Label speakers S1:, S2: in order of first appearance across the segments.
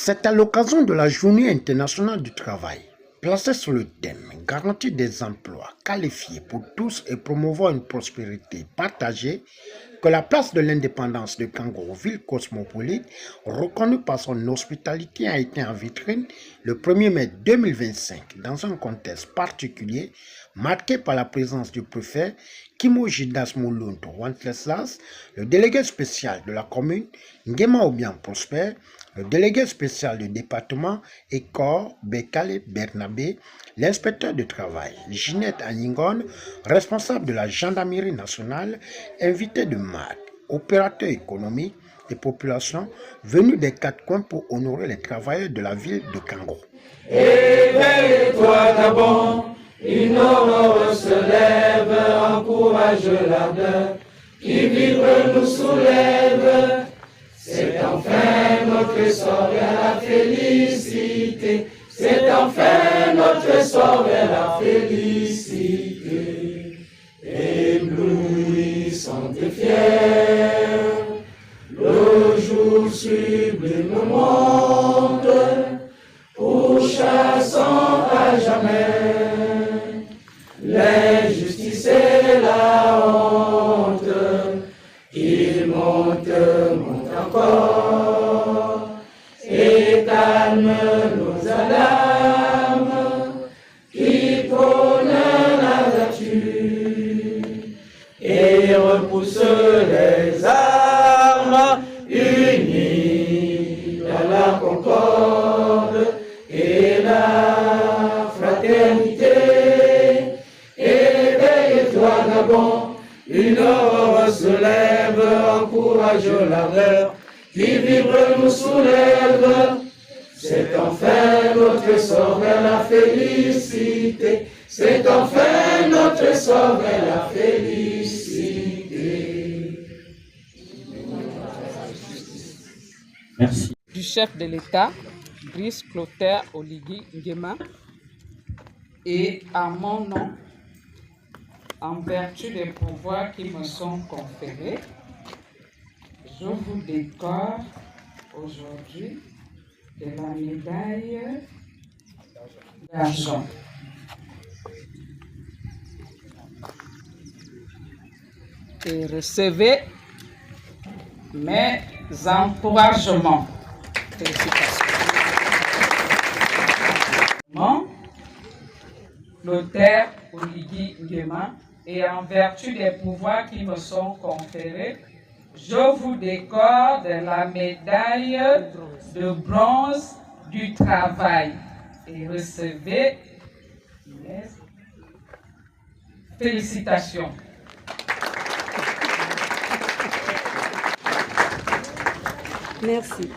S1: C'est à l'occasion de la Journée internationale du travail, placée sur le thème « Garantie des emplois qualifiés pour tous et promouvoir une prospérité partagée » que la place de l'indépendance de Kango, ville cosmopolite, reconnue par son hospitalité, a été en vitrine le 1er mai 2025 dans un contexte particulier marqué par la présence du préfet Kimo Jidas Moulunto Wantleslas, le délégué spécial de la commune Ngema Obiang Prosper, le délégué spécial du département Ekor Bekale Bernabé, l'inspecteur du travail Ginette Aningon, responsable de la gendarmerie nationale, invité de marque, opérateurs économiques et populations venus des quatre coins pour honorer les travailleurs de la ville de Kango.
S2: Éveille-toi Gabon, une aurore se lève, encourage l'ardeur, qui vibre nous soulève. C'est enfin notre essor vers la félicité. C'est enfin notre essor vers la félicité. Éblouissante et fière, le jour sublime monte, pourchassant à jamais l'injustice et la honte. Il monte encore et calme nos alarmes qui prônent la vertu et repousse les armes unies dans la concorde et la fraternité. Éveille-toi Gabon, une aurore se lève, encourage l'ardeur, qui vibre nous soulève. C'est enfin notre essor vers la félicité. C'est enfin notre essor vers la félicité.
S3: Merci.
S4: Du chef de l'État, Brice Clotaire Oligui Nguema, et à mon nom, en vertu des pouvoirs qui me sont conférés, je vous décore aujourd'hui de la médaille d'argent. Et recevez mes encouragements. Félicitations. Clotaire Oligui Nguema, et en vertu des pouvoirs qui me sont conférés, je vous décore de la médaille de bronze du travail et recevez mes félicitations.
S5: Merci.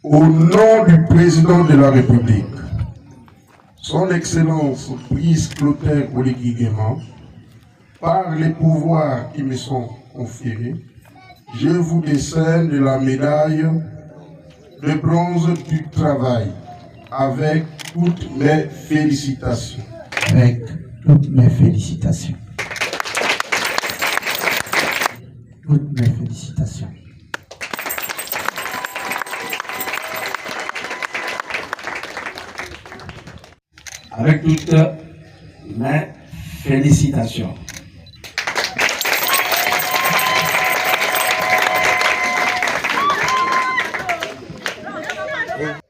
S6: Au nom du président de la République, Son Excellence Brice Clotaire Oligui Nguema, par les pouvoirs qui me sont conférés, je vous décerne la médaille de bronze du travail avec toutes mes félicitations.
S3: Avec toutes mes félicitations. Toutes mes félicitations. Avec toutes mes félicitations.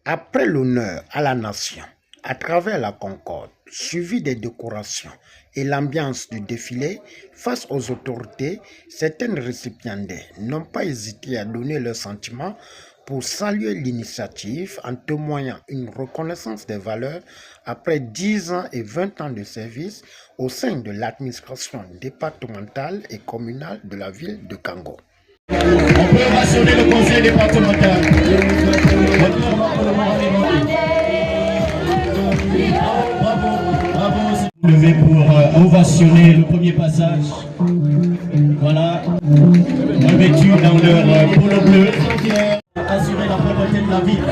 S1: Après l'honneur à la nation, à travers la concorde, suivi des décorations et l'ambiance du défilé, face aux autorités, certaines récipiendaires n'ont pas hésité à donner leurs sentiments pour saluer l'initiative en témoignant une reconnaissance des valeurs après 10 ans et 20 ans de service au sein de l'administration départementale et communale de la ville de Kango.
S2: On peut ovationner le conseil départemental. Bravo. Levé pour ovationner le premier passage. Voilà. Revêtus dans leur polo bleu. Assurer la propreté de la ville.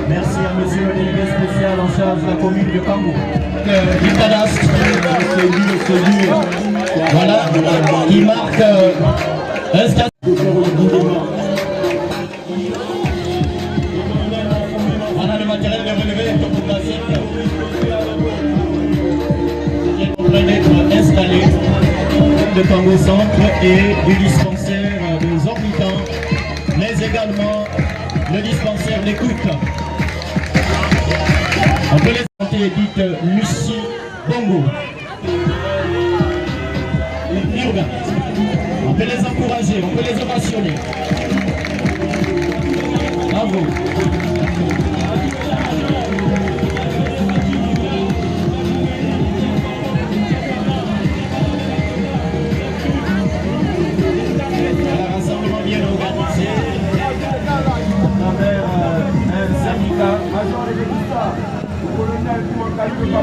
S2: Merci à monsieur le délégué spécial en charge de la commune de Kango. Du cadastre. Voilà. Il marque un stade.
S7: de Congo Centre et du dispensaire de Zorbitan, mais également le dispensaire d'écoute. On peut les présenter Edith Lucie Bongo. On peut les encourager, on peut les ovationner. Bravo. Un rassemblement bien organisé à travers un syndicat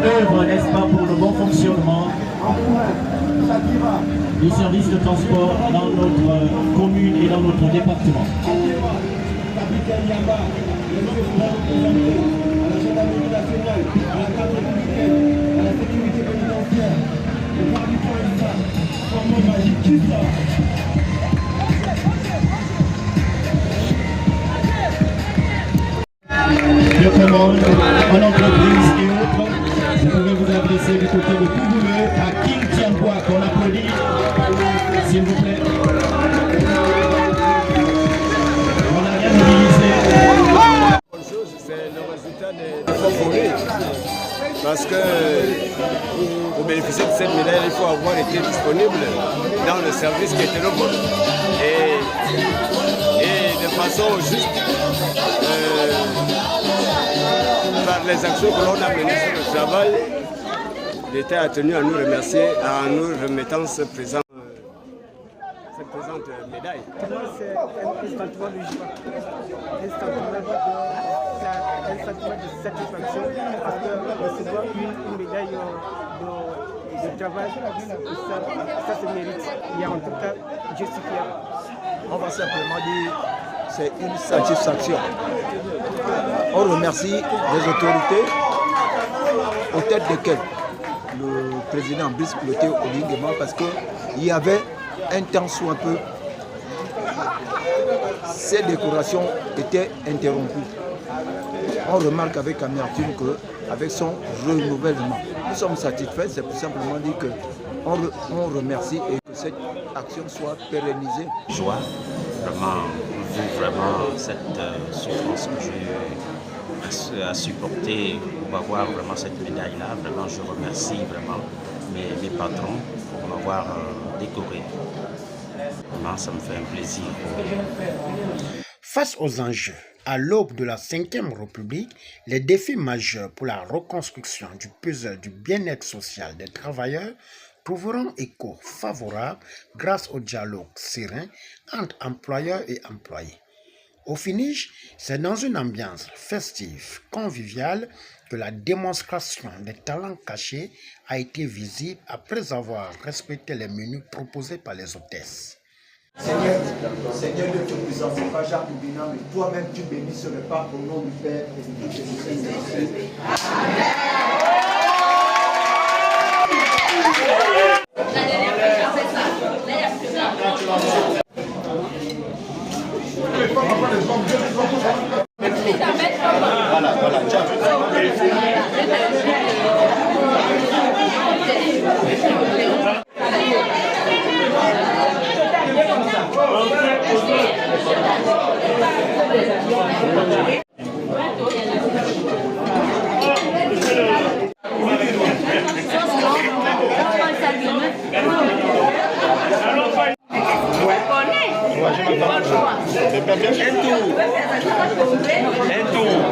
S7: œuvre, n'est-ce pas, pour le bon fonctionnement du service de transport dans notre commune et dans notre département. De commande en entreprise et autres, vous pouvez vous adresser du côté de Pougouleux à King Tiambois, qu'on applaudit, s'il vous plaît. On a rien mobilisé.
S8: C'est le résultat des efforts. Parce que pour bénéficier de cette médaille, il faut avoir été disponible dans le service qui était le bon. Et de façon juste, par les actions que l'on a menées sur le travail, l'État a tenu à nous remercier en nous remettant cette présente médaille.
S9: Pour moi, c'est un sentiment de joie, un sentiment de satisfaction parce que recevoir une médaille de travail, ça se mérite. Et en tout cas, je suis fier.
S10: On va simplement dire c'est une satisfaction. On remercie les autorités, aux têtes desquelles le président Brice Clotaire Oligui parce qu'il y avait un temps soit peu, ces décorations étaient interrompues. On remarque avec amertume qu'avec son renouvellement, nous sommes satisfaits, c'est tout simplement dire qu'on remercie et que cette action soit pérennisée.
S11: Joie, vraiment, vu vraiment cette souffrance que j'ai eu à supporter pour avoir vraiment cette médaille-là. Vraiment, je remercie vraiment mes patrons pour m'avoir décoré. Vraiment, ça me fait un plaisir.
S1: Face aux enjeux, à l'aube de la 5e République, les défis majeurs pour la reconstruction du puzzle du bien-être social des travailleurs trouveront écho favorable grâce au dialogue serein entre employeurs et employés. Au finish, c'est dans une ambiance festive, conviviale, que la démonstration des talents cachés a été visible après avoir respecté les menus proposés par les hôtesses.
S10: Seigneur, Dieu te puissant, c'est pas Jacques Oubina, mais toi-même tu bénis ce repas au nom du Père et du Fils et du Saint-Esprit.
S8: Un tour.